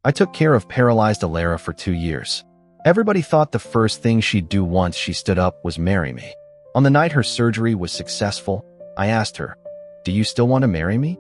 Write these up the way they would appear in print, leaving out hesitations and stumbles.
I took care of paralyzed Alara for 2 years. Everybody thought the first thing she'd do once she stood up was marry me. On the night her surgery was successful, I asked her, "Do you still want to marry me?"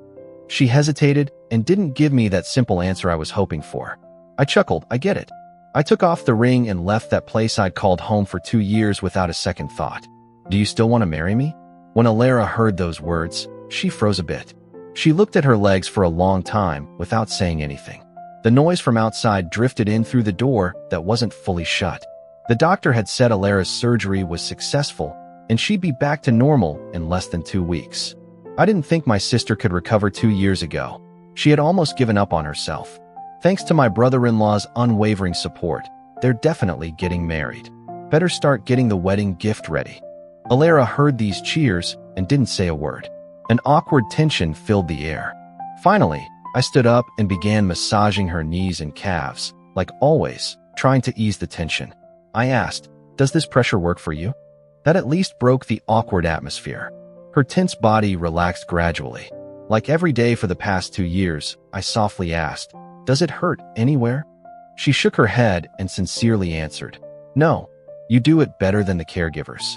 She hesitated and didn't give me that simple answer I was hoping for. I chuckled, "I get it." I took off the ring and left that place I'd called home for 2 years without a second thought. "Do you still want to marry me?" When Alara heard those words, she froze a bit. She looked at her legs for a long time without saying anything. The noise from outside drifted in through the door that wasn't fully shut. The doctor had said Alara's surgery was successful and she'd be back to normal in less than 2 weeks. I didn't think my sister could recover 2 years ago. She had almost given up on herself. Thanks to my brother-in-law's unwavering support, they're definitely getting married. Better start getting the wedding gift ready. Alara heard these cheers and didn't say a word. An awkward tension filled the air. Finally, I stood up and began massaging her knees and calves, like always, trying to ease the tension. I asked, "Does this pressure work for you?" That at least broke the awkward atmosphere. Her tense body relaxed gradually. Like every day for the past 2 years, I softly asked, "Does it hurt anywhere?" She shook her head and sincerely answered, "No, you do it better than the caregivers."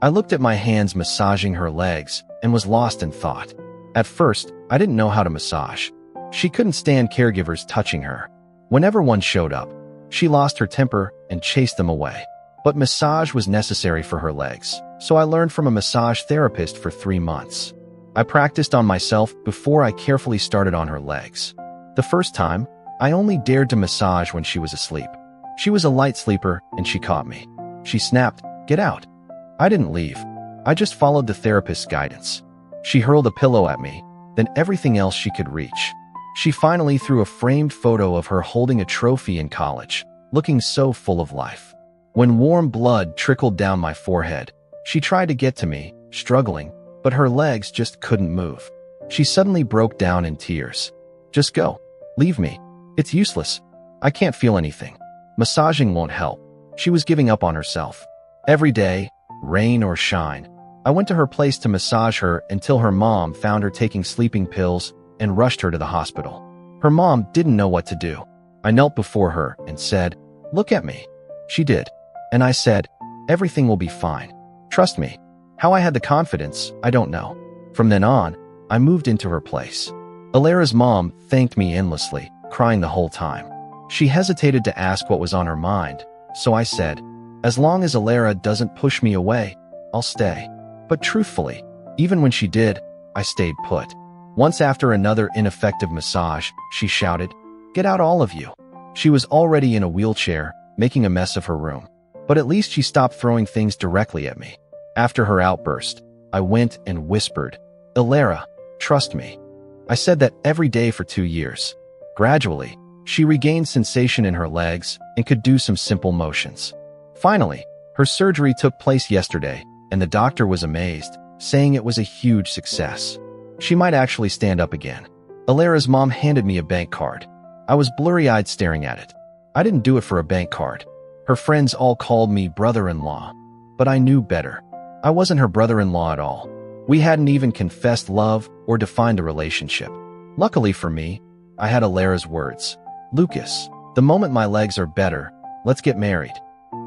I looked at my hands massaging her legs and was lost in thought. At first, I didn't know how to massage. She couldn't stand caregivers touching her. Whenever one showed up, she lost her temper and chased them away. But massage was necessary for her legs, so I learned from a massage therapist for 3 months. I practiced on myself before I carefully started on her legs. The first time, I only dared to massage when she was asleep. She was a light sleeper and she caught me. She snapped, "Get out." I didn't leave. I just followed the therapist's guidance. She hurled a pillow at me, then everything else she could reach. She finally threw a framed photo of her holding a trophy in college, looking so full of life. When warm blood trickled down my forehead, she tried to get to me, struggling, but her legs just couldn't move. She suddenly broke down in tears. "Just go. Leave me. It's useless. I can't feel anything. Massaging won't help." She was giving up on herself. Every day, rain or shine, I went to her place to massage her until her mom found her taking sleeping pills and rushed her to the hospital. Her mom didn't know what to do. I knelt before her and said, "Look at me." She did. And I said, "Everything will be fine. Trust me." How I had the confidence, I don't know. From then on, I moved into her place. Alara's mom thanked me endlessly, crying the whole time. She hesitated to ask what was on her mind, so I said, "As long as Alara doesn't push me away, I'll stay." But truthfully, even when she did, I stayed put. Once after another ineffective massage, she shouted, "Get out, all of you." She was already in a wheelchair, making a mess of her room. But at least she stopped throwing things directly at me. After her outburst, I went and whispered, "Alara, trust me." I said that every day for 2 years. Gradually, she regained sensation in her legs and could do some simple motions. Finally, her surgery took place yesterday, and the doctor was amazed, saying it was a huge success. She might actually stand up again. Alara's mom handed me a bank card. I was blurry-eyed staring at it. I didn't do it for a bank card. Her friends all called me brother-in-law, but I knew better. I wasn't her brother-in-law at all. We hadn't even confessed love or defined a relationship. Luckily for me, I had Alara's words. "Lucas, the moment my legs are better, let's get married."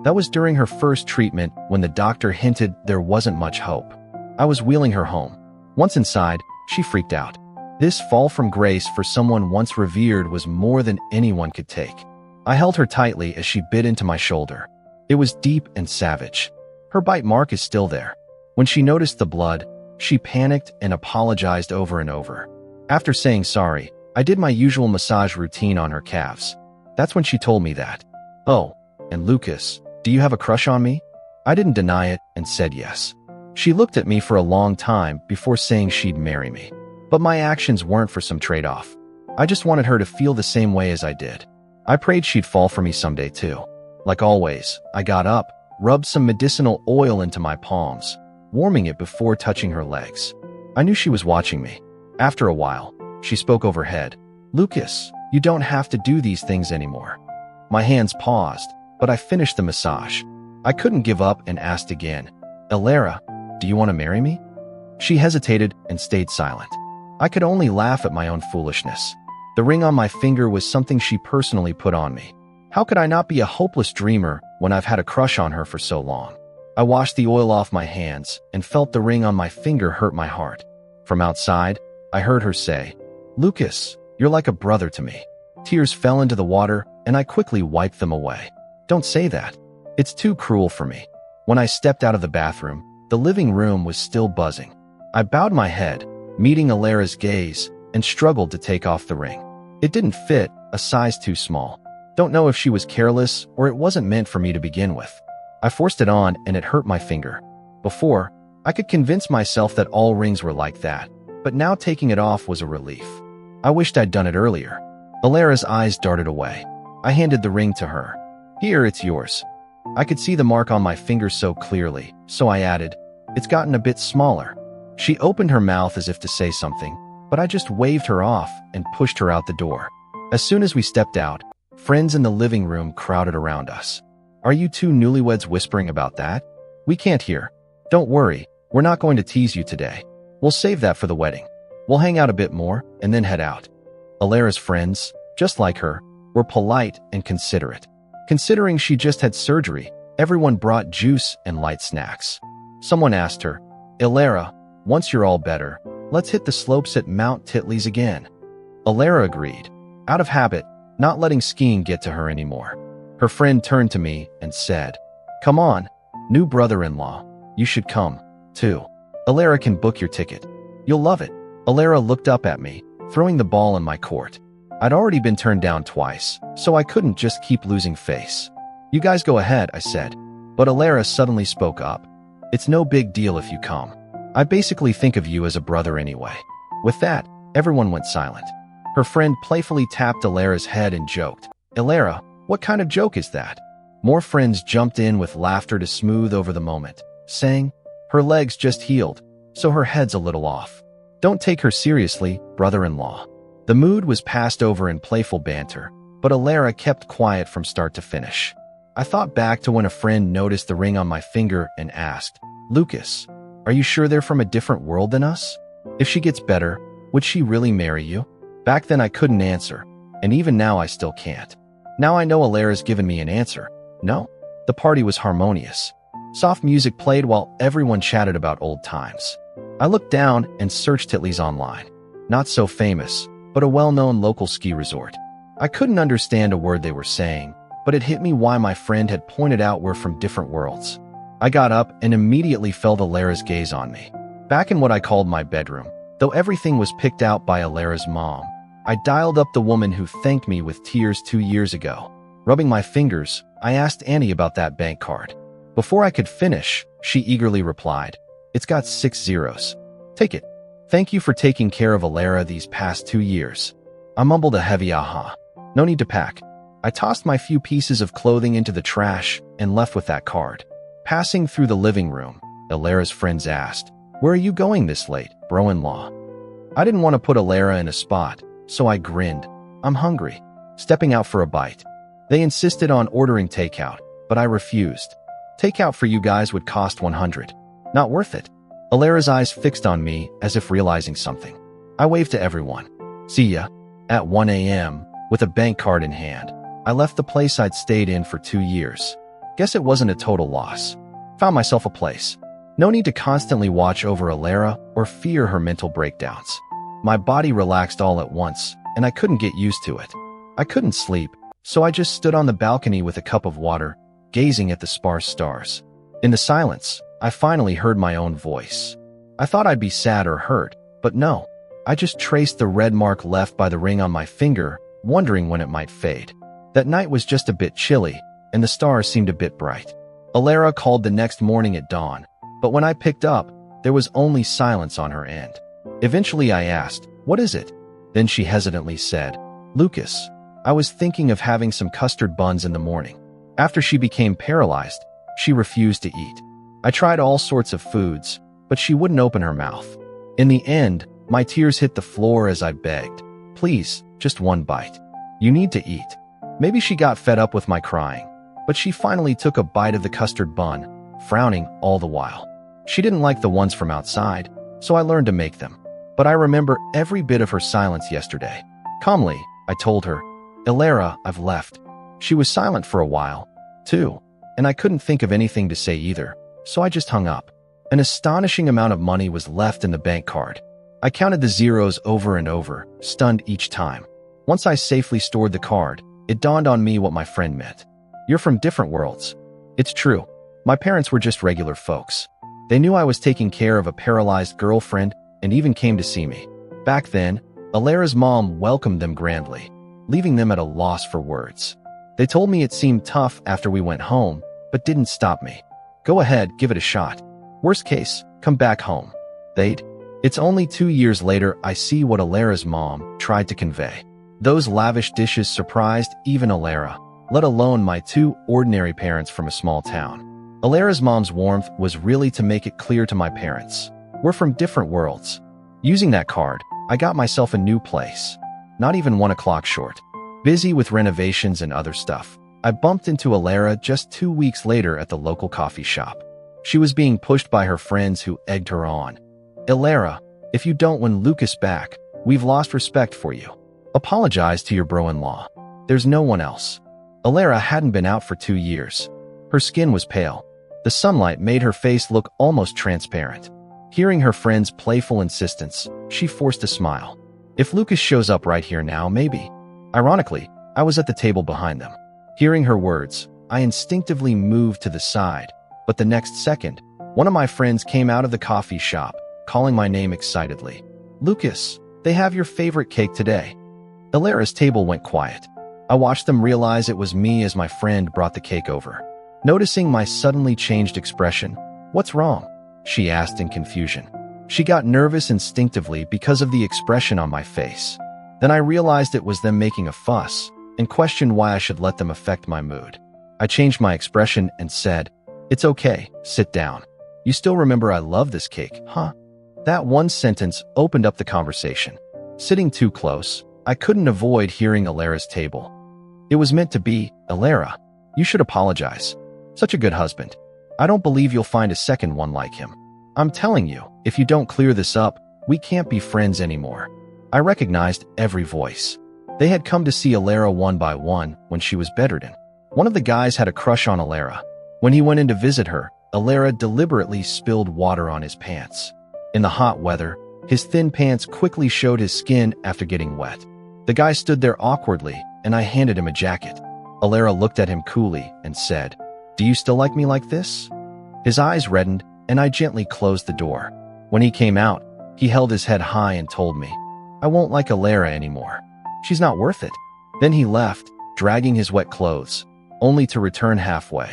That was during her first treatment when the doctor hinted there wasn't much hope. I was wheeling her home. Once inside, she freaked out. This fall from grace for someone once revered was more than anyone could take. I held her tightly as she bit into my shoulder. It was deep and savage. Her bite mark is still there. When she noticed the blood, she panicked and apologized over and over. After saying sorry, I did my usual massage routine on her calves. That's when she told me that. "Oh, and Lucas, do you have a crush on me?" I didn't deny it and said yes. She looked at me for a long time before saying she'd marry me. But my actions weren't for some trade-off. I just wanted her to feel the same way as I did. I prayed she'd fall for me someday too. Like always, I got up, rubbed some medicinal oil into my palms, warming it before touching her legs. I knew she was watching me. After a while, she spoke overhead. "Lucas, you don't have to do these things anymore." My hands paused, but I finished the massage. I couldn't give up and asked again, "Alara, do you want to marry me?" She hesitated and stayed silent. I could only laugh at my own foolishness. The ring on my finger was something she personally put on me. How could I not be a hopeless dreamer when I've had a crush on her for so long? I washed the oil off my hands and felt the ring on my finger hurt my heart. From outside, I heard her say, "Lucas, you're like a brother to me." Tears fell into the water, and I quickly wiped them away. Don't say that. It's too cruel for me. When I stepped out of the bathroom, the living room was still buzzing. I bowed my head, meeting Alara's gaze, and struggled to take off the ring. It didn't fit, a size too small. Don't know if she was careless or it wasn't meant for me to begin with. I forced it on and it hurt my finger. Before, I could convince myself that all rings were like that, but now taking it off was a relief. I wished I'd done it earlier. Alara's eyes darted away. I handed the ring to her. "Here, it's yours." I could see the mark on my finger so clearly, so I added, "It's gotten a bit smaller." She opened her mouth as if to say something, but I just waved her off and pushed her out the door. As soon as we stepped out, friends in the living room crowded around us. "Are you two newlyweds whispering about that? We can't hear." "Don't worry, we're not going to tease you today. We'll save that for the wedding. We'll hang out a bit more and then head out." Alara's friends, just like her, were polite and considerate. Considering she just had surgery, everyone brought juice and light snacks. Someone asked her, "Alara, once you're all better, let's hit the slopes at Mount Titleys again." Alara agreed, out of habit, not letting skiing get to her anymore. Her friend turned to me and said, "Come on, new brother-in-law, you should come, too. Alara can book your ticket. You'll love it." Alara looked up at me, throwing the ball in my court. I'd already been turned down twice, so I couldn't just keep losing face. "You guys go ahead," I said. But Alara suddenly spoke up. "It's no big deal if you come. I basically think of you as a brother anyway." With that, everyone went silent. Her friend playfully tapped Alara's head and joked, "Alara, what kind of joke is that?" More friends jumped in with laughter to smooth over the moment, saying, "Her legs just healed, so her head's a little off. Don't take her seriously, brother-in-law." The mood was passed over in playful banter, but Alara kept quiet from start to finish. I thought back to when a friend noticed the ring on my finger and asked, "Lucas, are you sure they're from a different world than us? If she gets better, would she really marry you?" Back then I couldn't answer, and even now I still can't. Now I know Alara's given me an answer. No. The party was harmonious. Soft music played while everyone chatted about old times. I looked down and searched Titleys online. Not so famous, but a well-known local ski resort. I couldn't understand a word they were saying, but it hit me why my friend had pointed out we're from different worlds. I got up and immediately felt Alara's gaze on me. Back in what I called my bedroom, though everything was picked out by Alara's mom, I dialed up the woman who thanked me with tears 2 years ago. Rubbing my fingers, I asked Annie about that bank card. Before I could finish, she eagerly replied, "It's got 6 zeros. Take it. Thank you for taking care of Alara these past 2 years." I mumbled a heavy aha. No need to pack. I tossed my few pieces of clothing into the trash and left with that card. Passing through the living room, Alara's friends asked, "Where are you going this late, bro-in-law?" I didn't want to put Alara in a spot, so I grinned. "I'm hungry." Stepping out for a bite. They insisted on ordering takeout, but I refused. Takeout for you guys would cost $100. Not worth it. Alara's eyes fixed on me as if realizing something. I waved to everyone. "See ya." At 1 a.m., with a bank card in hand, I left the place I'd stayed in for 2 years. Guess it wasn't a total loss. Found myself a place. No need to constantly watch over Alara or fear her mental breakdowns. My body relaxed all at once, and I couldn't get used to it. I couldn't sleep, so I just stood on the balcony with a cup of water, gazing at the sparse stars. In the silence, I finally heard my own voice. I thought I'd be sad or hurt, but no. I just traced the red mark left by the ring on my finger, wondering when it might fade. That night was just a bit chilly, and the stars seemed a bit bright. Alara called the next morning at dawn, but when I picked up, there was only silence on her end. Eventually I asked, "What is it?" Then she hesitantly said, "Lucas, I was thinking of having some custard buns in the morning." After she became paralyzed, she refused to eat. I tried all sorts of foods, but she wouldn't open her mouth. In the end, my tears hit the floor as I begged, "Please, just one bite. You need to eat." Maybe she got fed up with my crying, but she finally took a bite of the custard bun, frowning all the while. She didn't like the ones from outside, so I learned to make them. But I remember every bit of her silence yesterday. Calmly, I told her, Alara, I've left. She was silent for a while, too, and I couldn't think of anything to say either, so I just hung up. An astonishing amount of money was left in the bank card. I counted the zeros over and over, stunned each time. Once I safely stored the card, it dawned on me what my friend meant. You're from different worlds. It's true. My parents were just regular folks. They knew I was taking care of a paralyzed girlfriend and even came to see me. Back then, Alara's mom welcomed them grandly, leaving them at a loss for words. They told me it seemed tough after we went home, but didn't stop me. Go ahead, give it a shot. Worst case, come back home. They'd. It's only 2 years later I see what Alara's mom tried to convey. Those lavish dishes surprised even Alara, let alone my two ordinary parents from a small town. Alara's mom's warmth was really to make it clear to my parents. We're from different worlds. Using that card, I got myself a new place. Not even 1 o'clock short. Busy with renovations and other stuff. I bumped into Alara just 2 weeks later at the local coffee shop. She was being pushed by her friends who egged her on. Alara, if you don't win Lucas back, we've lost respect for you. Apologize to your bro-in-law. There's no one else. Alara hadn't been out for 2 years. Her skin was pale. The sunlight made her face look almost transparent. Hearing her friend's playful insistence, she forced a smile. If Lucas shows up right here now, maybe. Ironically, I was at the table behind them. Hearing her words, I instinctively moved to the side, but the next second, one of my friends came out of the coffee shop, calling my name excitedly. Lucas, they have your favorite cake today. Alara's table went quiet. I watched them realize it was me as my friend brought the cake over. Noticing my suddenly changed expression, "What's wrong?" she asked in confusion. She got nervous instinctively because of the expression on my face. Then I realized it was them making a fuss and questioned why I should let them affect my mood. I changed my expression and said, "It's okay, sit down. You still remember I love this cake, huh?" That one sentence opened up the conversation. Sitting too close, I couldn't avoid hearing Alara's table. It was meant to be, Alara, you should apologize. Such a good husband. I don't believe you'll find a second one like him. I'm telling you, if you don't clear this up, we can't be friends anymore. I recognized every voice. They had come to see Alara one by one when she was bedridden. One of the guys had a crush on Alara. When he went in to visit her, Alara deliberately spilled water on his pants. In the hot weather, his thin pants quickly showed his skin after getting wet. The guy stood there awkwardly, and I handed him a jacket. Alara looked at him coolly and said, "Do you still like me like this?" His eyes reddened, and I gently closed the door. When he came out, he held his head high and told me, "I won't like Alara anymore. She's not worth it." Then he left, dragging his wet clothes, only to return halfway.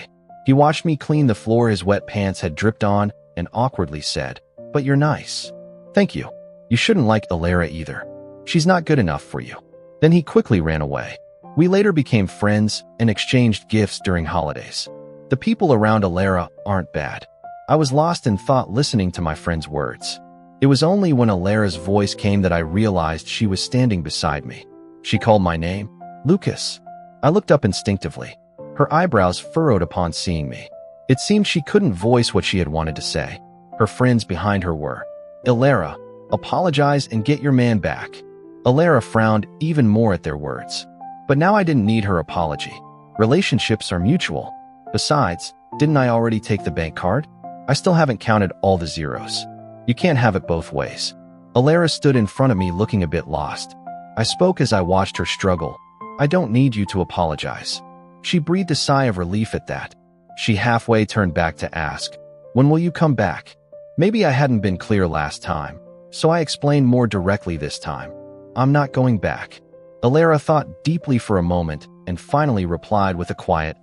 He watched me clean the floor his wet pants had dripped on and awkwardly said, "But you're nice." "Thank you. You shouldn't like Alara either. She's not good enough for you." Then he quickly ran away. We later became friends and exchanged gifts during holidays. The people around Alara aren't bad. I was lost in thought listening to my friend's words. It was only when Alara's voice came that I realized she was standing beside me. She called my name, Lucas. I looked up instinctively. Her eyebrows furrowed upon seeing me. It seemed she couldn't voice what she had wanted to say. Her friends behind her were, "Alara, apologize and get your man back." Alara frowned even more at their words. But now I didn't need her apology. Relationships are mutual. Besides, didn't I already take the bank card? I still haven't counted all the zeros. You can't have it both ways. Alara stood in front of me looking a bit lost. I spoke as I watched her struggle. "I don't need you to apologize." She breathed a sigh of relief at that. She halfway turned back to ask, "When will you come back?" Maybe I hadn't been clear last time, so I explained more directly this time. "I'm not going back." Alara thought deeply for a moment and finally replied with a quiet,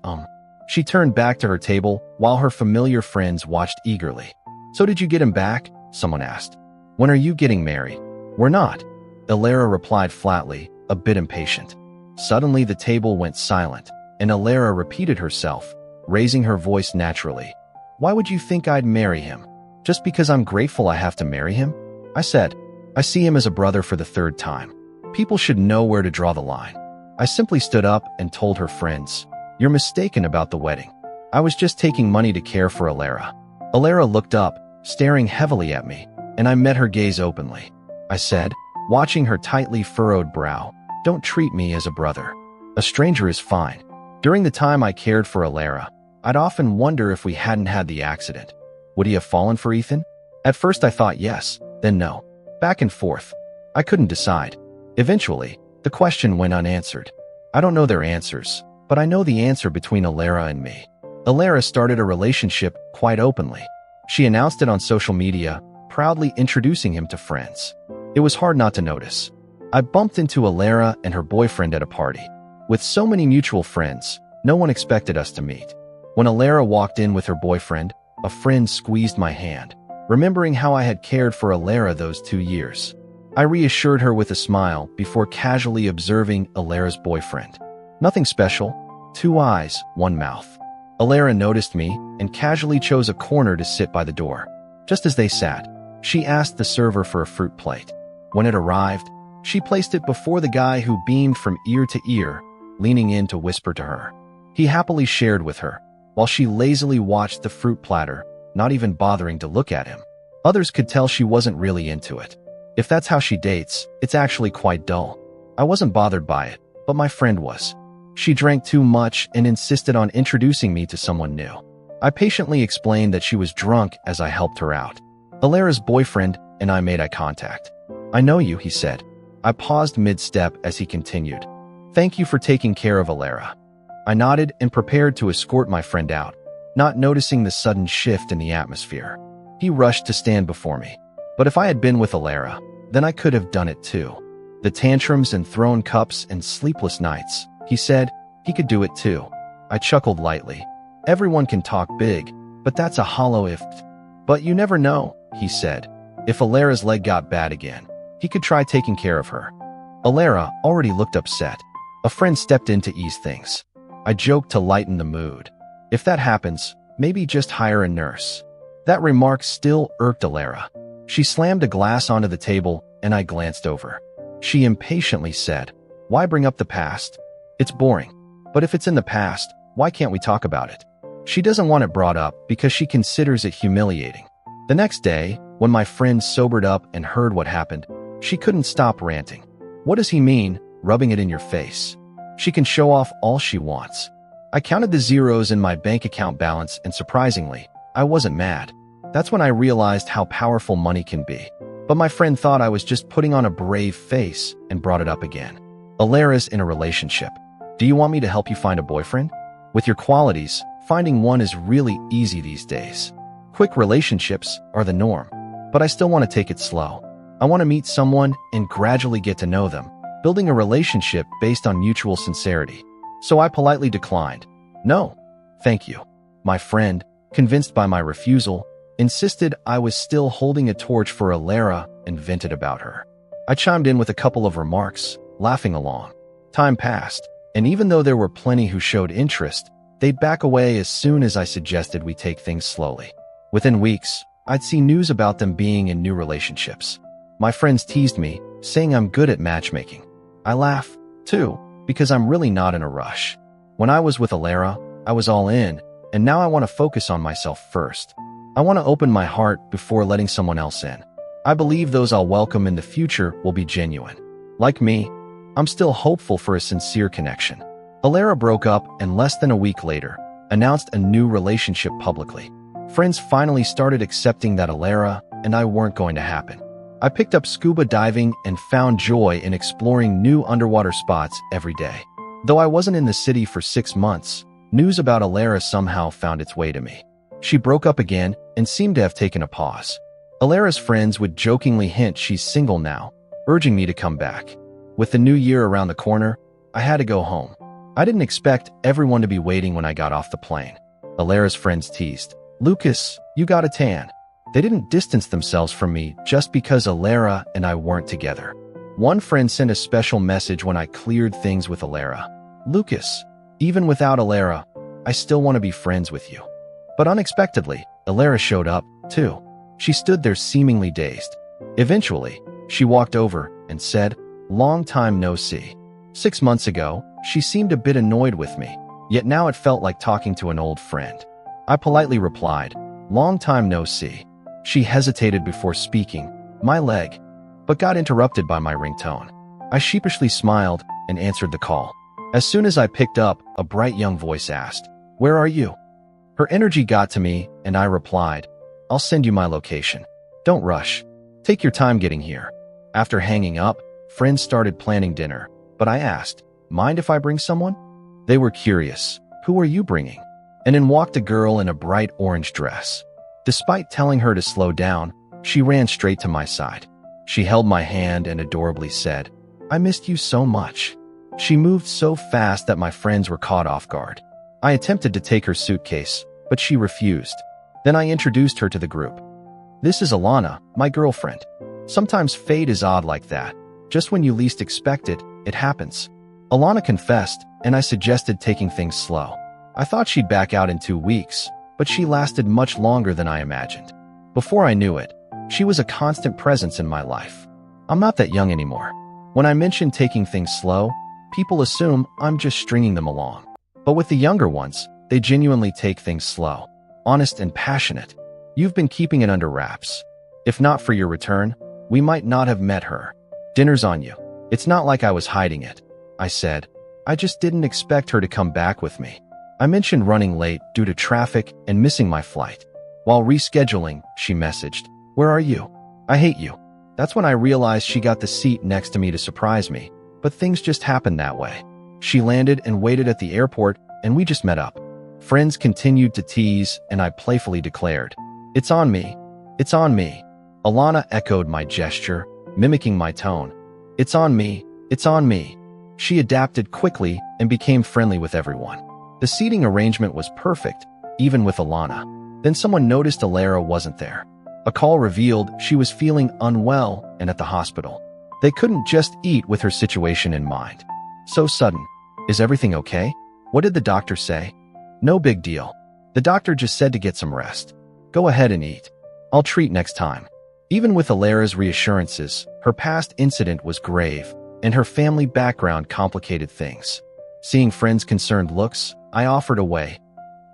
She turned back to her table while her familiar friends watched eagerly. "So did you get him back?" someone asked. "When are you getting married?" "We're not," Alara replied flatly, a bit impatient. Suddenly the table went silent, and Alara repeated herself, raising her voice naturally. "Why would you think I'd marry him? Just because I'm grateful I have to marry him?" I said, "I see him as a brother for the 3rd time. People should know where to draw the line." I simply stood up and told her friends, "You're mistaken about the wedding. I was just taking money to care for Alara." Alara looked up, staring heavily at me, and I met her gaze openly. I said, watching her tightly furrowed brow, Don't treat me as a brother. A stranger is fine. During the time I cared for Alara, I'd often wonder if we hadn't had the accident. Would he have fallen for Ethan? At first I thought yes, then no. Back and forth. I couldn't decide. Eventually, the question went unanswered. I don't know their answers, but I know the answer between Alara and me. Alara started a relationship quite openly. She announced it on social media, proudly introducing him to friends. It was hard not to notice. I bumped into Alara and her boyfriend at a party. With so many mutual friends, no one expected us to meet. When Alara walked in with her boyfriend, a friend squeezed my hand, remembering how I had cared for Alara those 2 years. I reassured her with a smile before casually observing Alara's boyfriend. Nothing special, 2 eyes, 1 mouth. Alara noticed me and casually chose a corner to sit by the door. Just as they sat, she asked the server for a fruit plate. When it arrived, she placed it before the guy who beamed from ear to ear, leaning in to whisper to her. He happily shared with her, while she lazily watched the fruit platter, not even bothering to look at him. Others could tell she wasn't really into it. If that's how she dates, it's actually quite dull. I wasn't bothered by it, but my friend was. She drank too much and insisted on introducing me to someone new. I patiently explained that she was drunk as I helped her out. Alara's boyfriend and I made eye contact. "I know you," he said. I paused mid-step as he continued. "Thank you for taking care of Alara." I nodded and prepared to escort my friend out, not noticing the sudden shift in the atmosphere. He rushed to stand before me. But if I had been with Alara, then I could have done it too. The tantrums and thrown cups and sleepless nights, he said, he could do it too. I chuckled lightly. Everyone can talk big, but that's a hollow if. But you never know, he said. If Alara's leg got bad again, he could try taking care of her. Alara already looked upset. A friend stepped in to ease things. I joked to lighten the mood. If that happens, maybe just hire a nurse. That remark still irked Alara. She slammed a glass onto the table, and I glanced over. She impatiently said, "Why bring up the past? It's boring. But if it's in the past, why can't we talk about it?" She doesn't want it brought up because she considers it humiliating. The next day, when my friend sobered up and heard what happened, she couldn't stop ranting. "What does he mean, rubbing it in your face? She can show off all she wants." I counted the zeros in my bank account balance, and surprisingly, I wasn't mad. That's when I realized how powerful money can be. But my friend thought I was just putting on a brave face and brought it up again. "Alara's in a relationship. Do you want me to help you find a boyfriend? With your qualities, finding one is really easy these days. Quick relationships are the norm. But I still want to take it slow. I want to meet someone and gradually get to know them, building a relationship based on mutual sincerity." So I politely declined. "No, thank you." My friend, convinced by my refusal, insisted I was still holding a torch for Alara and vented about her. I chimed in with a couple of remarks, laughing along. Time passed, and even though there were plenty who showed interest, they'd back away as soon as I suggested we take things slowly. Within weeks, I'd see news about them being in new relationships. My friends teased me, saying I'm good at matchmaking. I laugh, too, because I'm really not in a rush. When I was with Alara, I was all in, and now I want to focus on myself first. I want to open my heart before letting someone else in. I believe those I'll welcome in the future will be genuine. Like me, I'm still hopeful for a sincere connection. Alara broke up and less than a week later, announced a new relationship publicly. Friends finally started accepting that Alara and I weren't going to happen. I picked up scuba diving and found joy in exploring new underwater spots every day. Though I wasn't in the city for 6 months, news about Alara somehow found its way to me. She broke up again and seemed to have taken a pause. Alara's friends would jokingly hint she's single now, urging me to come back. With the new year around the corner, I had to go home. I didn't expect everyone to be waiting when I got off the plane. Alara's friends teased, "Lucas, you got a tan." They didn't distance themselves from me just because Alara and I weren't together. One friend sent a special message when I cleared things with Alara. "Lucas, even without Alara, I still want to be friends with you." But unexpectedly, Alara showed up, too. She stood there seemingly dazed. Eventually, she walked over and said, "Long time no see." 6 months ago, she seemed a bit annoyed with me, yet now it felt like talking to an old friend. I politely replied, "Long time no see." She hesitated before speaking, "My leg," but got interrupted by my ringtone. I sheepishly smiled and answered the call. As soon as I picked up, a bright young voice asked, "Where are you?" Her energy got to me, and I replied, "I'll send you my location. Don't rush. Take your time getting here." After hanging up, friends started planning dinner, but I asked, "Mind if I bring someone?" They were curious. "Who are you bringing?" And in walked a girl in a bright orange dress. Despite telling her to slow down, she ran straight to my side. She held my hand and adorably said, "I missed you so much." She moved so fast that my friends were caught off guard. I attempted to take her suitcase, but she refused. Then I introduced her to the group. "This is Alana, my girlfriend." Sometimes fate is odd like that. Just when you least expect it, it happens. Alana confessed, and I suggested taking things slow. I thought she'd back out in 2 weeks, but she lasted much longer than I imagined. Before I knew it, she was a constant presence in my life. I'm not that young anymore. When I mention taking things slow, people assume I'm just stringing them along. But with the younger ones, they genuinely take things slow, honest and passionate. You've been keeping it under wraps. If not for your return, we might not have met her. Dinner's on you. It's not like I was hiding it, I said. I just didn't expect her to come back with me. I mentioned running late due to traffic and missing my flight. While rescheduling, she messaged, "Where are you? I hate you." That's when I realized she got the seat next to me to surprise me, but things just happened that way. She landed and waited at the airport, and we just met up. Friends continued to tease, and I playfully declared, "It's on me. It's on me." Alana echoed my gesture, mimicking my tone. "It's on me. It's on me." She adapted quickly and became friendly with everyone. The seating arrangement was perfect, even with Alana. Then someone noticed Alara wasn't there. A call revealed she was feeling unwell and at the hospital. They couldn't just eat with her situation in mind. So sudden. "Is everything okay? What did the doctor say?" "No big deal. The doctor just said to get some rest. Go ahead and eat. I'll treat next time." Even with Alara's reassurances, her past incident was grave, and her family background complicated things. Seeing friends' concerned looks, I offered a way.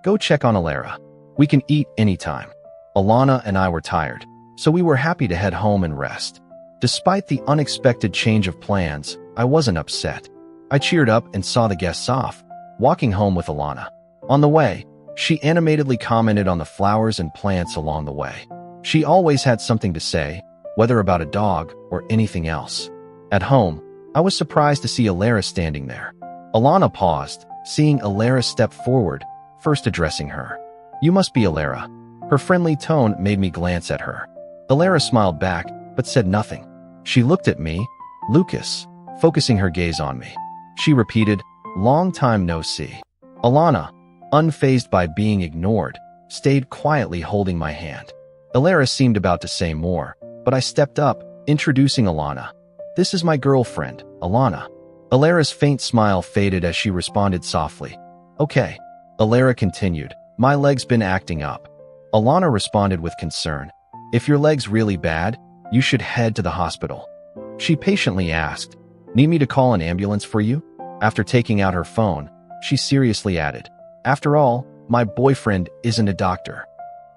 "Go check on Alara. We can eat anytime." Alana and I were tired, so we were happy to head home and rest. Despite the unexpected change of plans, I wasn't upset. I cheered up and saw the guests off, walking home with Alana. On the way, she animatedly commented on the flowers and plants along the way. She always had something to say, whether about a dog or anything else. At home, I was surprised to see Alara standing there. Alana paused, seeing Alara step forward, first addressing her. "You must be Alara." Her friendly tone made me glance at her. Alara smiled back, but said nothing. She looked at me, Lucas, focusing her gaze on me. She repeated, "Long time no see." Alana, unfazed by being ignored, stayed quietly holding my hand. Alara seemed about to say more, but I stepped up, introducing Alana. "This is my girlfriend, Alana." Alara's faint smile faded as she responded softly. "Okay." Alara continued, "My leg's been acting up." Alana responded with concern. "If your leg's really bad, you should head to the hospital." She patiently asked, "Need me to call an ambulance for you?" After taking out her phone, she seriously added, "After all, my boyfriend isn't a doctor."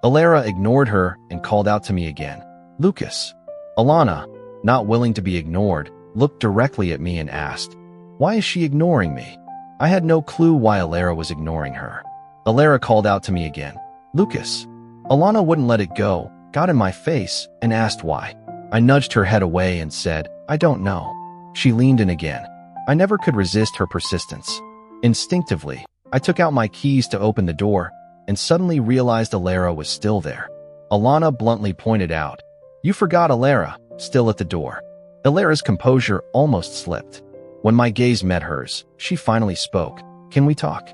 Alara ignored her and called out to me again, "Lucas." Alana, not willing to be ignored, looked directly at me and asked, "Why is she ignoring me?" I had no clue why Alara was ignoring her. Alara called out to me again, "Lucas." Alana wouldn't let it go, got in my face, and asked why. I nudged her head away and said, "I don't know." She leaned in again. I never could resist her persistence. Instinctively, I took out my keys to open the door, and suddenly realized Alara was still there. Alana bluntly pointed out, "You forgot Alara," still at the door. Alara's composure almost slipped. When my gaze met hers, she finally spoke. "Can we talk?"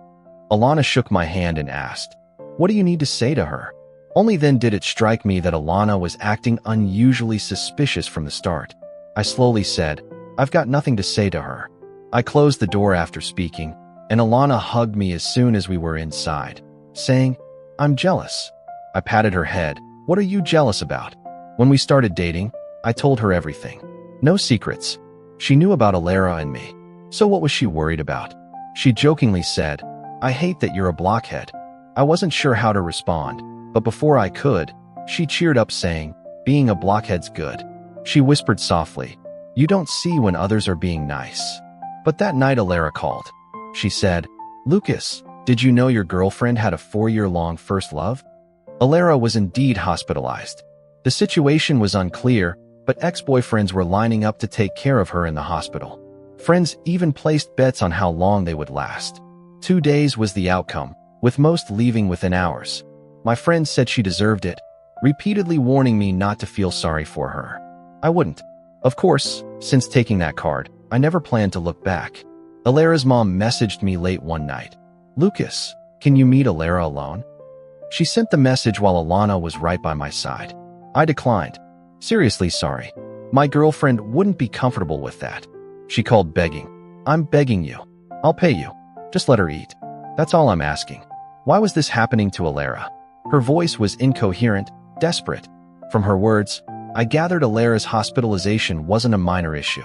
Alana shook my hand and asked, "What do you need to say to her?" Only then did it strike me that Alana was acting unusually suspicious from the start. I slowly said, "I've got nothing to say to her." I closed the door after speaking, and Alana hugged me as soon as we were inside, saying, "I'm jealous." I patted her head. "What are you jealous about?" When we started dating, I told her everything. No secrets. She knew about Alara and me. So what was she worried about? She jokingly said, "I hate that you're a blockhead." I wasn't sure how to respond, but before I could, she cheered up saying, "Being a blockhead's good." She whispered softly, You don't see when others are being nice. But that night Alara called. She said, Lucas, did you know your girlfriend had a 4-year-long first love? Alara was indeed hospitalized. The situation was unclear, but ex-boyfriends were lining up to take care of her in the hospital. Friends even placed bets on how long they would last. 2 days was the outcome, with most leaving within hours. My friends said she deserved it, repeatedly warning me not to feel sorry for her. I wouldn't. Of course, since taking that card, I never planned to look back. Alara's mom messaged me late one night. Lucas, can you meet Alara alone? She sent the message while Alana was right by my side. I declined. Seriously sorry. My girlfriend wouldn't be comfortable with that. She called begging. I'm begging you. I'll pay you. Just let her eat. That's all I'm asking. Why was this happening to Alara? Her voice was incoherent, desperate. From her words, I gathered Alara's hospitalization wasn't a minor issue.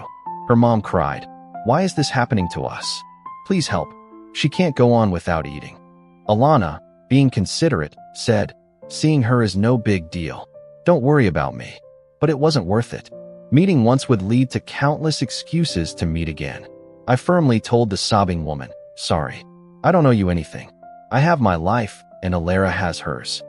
Her mom cried. Why is this happening to us? Please help. She can't go on without eating. Alana, being considerate, said, seeing her is no big deal. Don't worry about me. But it wasn't worth it. Meeting once would lead to countless excuses to meet again. I firmly told the sobbing woman, sorry. I don't owe you anything. I have my life, and Alara has hers.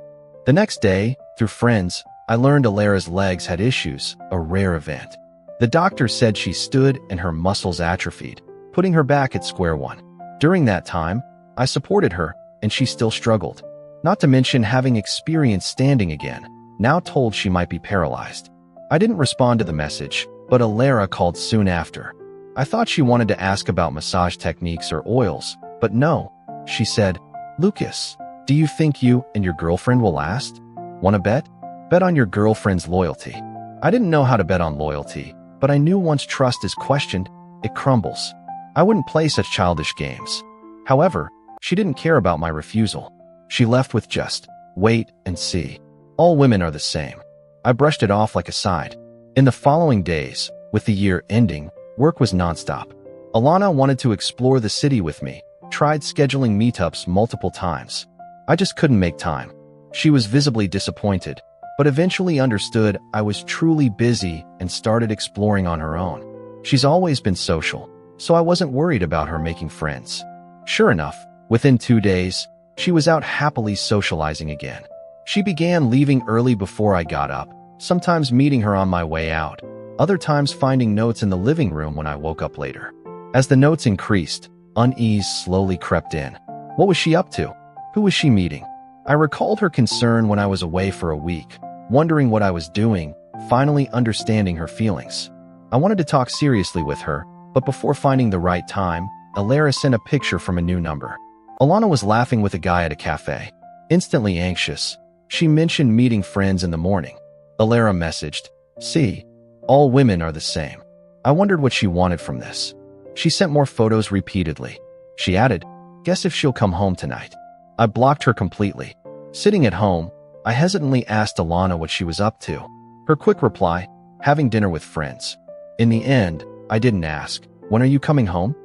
The next day, through friends, I learned Alara's legs had issues, a rare event. The doctor said she stood and her muscles atrophied, putting her back at square one. During that time, I supported her, and she still struggled. Not to mention having experienced standing again, now told she might be paralyzed. I didn't respond to the message, but Alara called soon after. I thought she wanted to ask about massage techniques or oils, but no. She said, Lucas, do you think you and your girlfriend will last? Want to bet? Bet on your girlfriend's loyalty. I didn't know how to bet on loyalty, but I knew once trust is questioned, it crumbles. I wouldn't play such childish games. However, she didn't care about my refusal. She left with just, wait and see. All women are the same. I brushed it off like a side. In the following days, with the year ending, work was nonstop. Alana wanted to explore the city with me, tried scheduling meetups multiple times. I just couldn't make time. She was visibly disappointed, but eventually understood I was truly busy and started exploring on her own. She's always been social, so I wasn't worried about her making friends. Sure enough, within 2 days, she was out happily socializing again. She began leaving early before I got up, sometimes meeting her on my way out, other times finding notes in the living room when I woke up later. As the notes increased, unease slowly crept in. What was she up to? Who was she meeting? I recalled her concern when I was away for a week, wondering what I was doing, finally understanding her feelings. I wanted to talk seriously with her, but before finding the right time, Alara sent a picture from a new number. Alana was laughing with a guy at a cafe. Instantly anxious, she mentioned meeting friends in the morning. Alara messaged, see, all women are the same. I wondered what she wanted from this. She sent more photos repeatedly. She added, guess if she'll come home tonight. I blocked her completely. Sitting at home, I hesitantly asked Alana what she was up to. Her quick reply, having dinner with friends. In the end, I didn't ask, when are you coming home?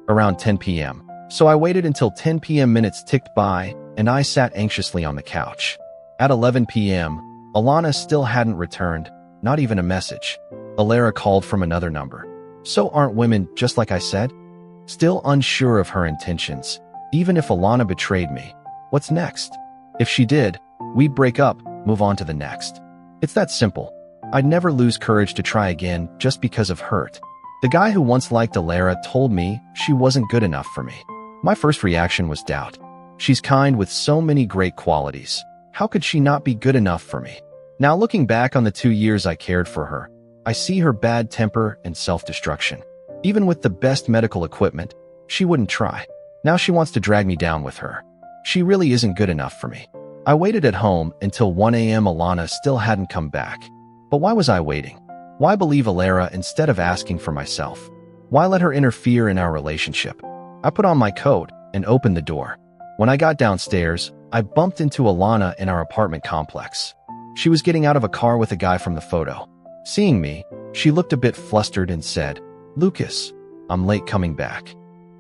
Around 10 p.m. So I waited until 10 p.m. minutes ticked by, and I sat anxiously on the couch. At 11 p.m., Alana still hadn't returned, not even a message. Alara called from another number. So aren't women just like I said? Still unsure of her intentions. Even if Alana betrayed me, what's next? If she did, we'd break up, move on to the next. It's that simple. I'd never lose courage to try again just because of hurt. The guy who once liked Alara told me she wasn't good enough for me. My first reaction was doubt. She's kind with so many great qualities. How could she not be good enough for me? Now looking back on the 2 years I cared for her, I see her bad temper and self-destruction. Even with the best medical equipment, she wouldn't try. Now she wants to drag me down with her. She really isn't good enough for me. I waited at home until 1 a.m. Alana still hadn't come back. But why was I waiting? Why believe Alara instead of asking for myself? Why let her interfere in our relationship? I put on my coat and opened the door. When I got downstairs, I bumped into Alana in our apartment complex. She was getting out of a car with a guy from the photo. Seeing me, she looked a bit flustered and said, Lucas, I'm late coming back.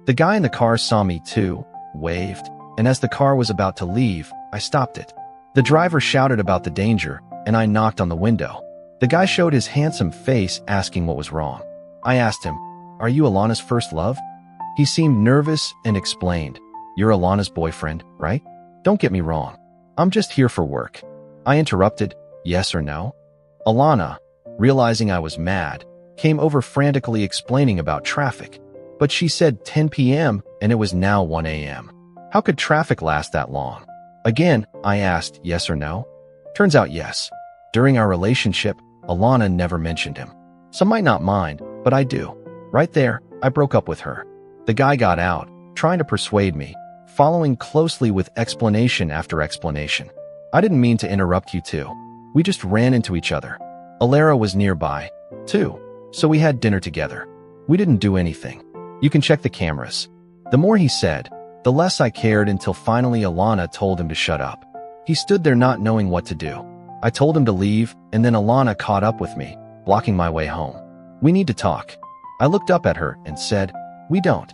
The guy in the car saw me too, waved, and as the car was about to leave, I stopped it. The driver shouted about the danger, and I knocked on the window. The guy showed his handsome face asking what was wrong. I asked him, "Are you Alana's first love?" He seemed nervous and explained, "You're Alana's boyfriend, right? Don't get me wrong. I'm just here for work." I interrupted, "Yes or no?" Alana, realizing I was mad, came over frantically explaining about traffic. But she said 10 p.m. and it was now 1 a.m. How could traffic last that long? Again, I asked, "Yes or no?" Turns out yes. During our relationship, Alana never mentioned him. Some might not mind, but I do. Right there, I broke up with her. The guy got out, trying to persuade me, following closely with explanation after explanation. I didn't mean to interrupt you two. We just ran into each other. Alara was nearby, too, so we had dinner together. We didn't do anything. You can check the cameras. The more he said, the less I cared until finally Alana told him to shut up. He stood there not knowing what to do. I told him to leave, and then Alana caught up with me, blocking my way home. "We need to talk." I looked up at her and said, "We don't."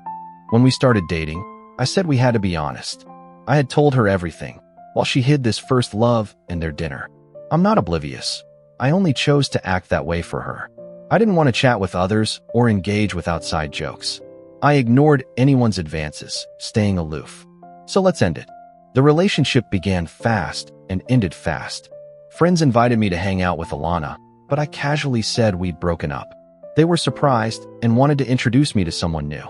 When we started dating, I said we had to be honest. I had told her everything, while she hid this first love and their dinner. I'm not oblivious. I only chose to act that way for her. I didn't want to chat with others or engage with outside jokes. I ignored anyone's advances, staying aloof. So let's end it. The relationship began fast and ended fast. Friends invited me to hang out with Alana, but I casually said we'd broken up. They were surprised and wanted to introduce me to someone new.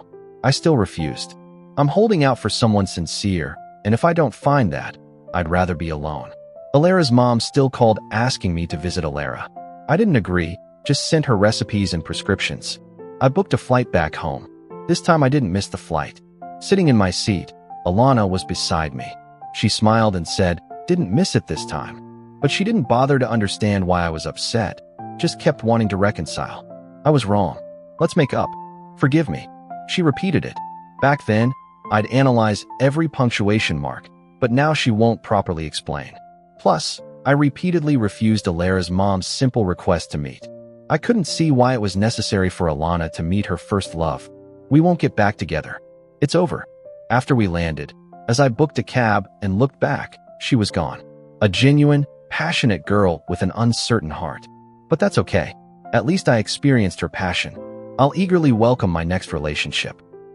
I still refused. I'm holding out for someone sincere, and if I don't find that, I'd rather be alone. Alara's mom still called asking me to visit Alara. I didn't agree, just sent her recipes and prescriptions. I booked a flight back home. This time I didn't miss the flight. Sitting in my seat, Alana was beside me. She smiled and said, "Didn't miss it this time." But she didn't bother to understand why I was upset, just kept wanting to reconcile. I was wrong. "Let's make up. Forgive me." She repeated it. Back then, I'd analyze every punctuation mark, but now she won't properly explain. Plus, I repeatedly refused Alara's mom's simple request to meet. I couldn't see why it was necessary for Alana to meet her first love. "We won't get back together. It's over." After we landed, as I booked a cab and looked back, she was gone. A genuine, passionate girl with an uncertain heart. But that's okay. At least I experienced her passion. I'll eagerly welcome my next relationship.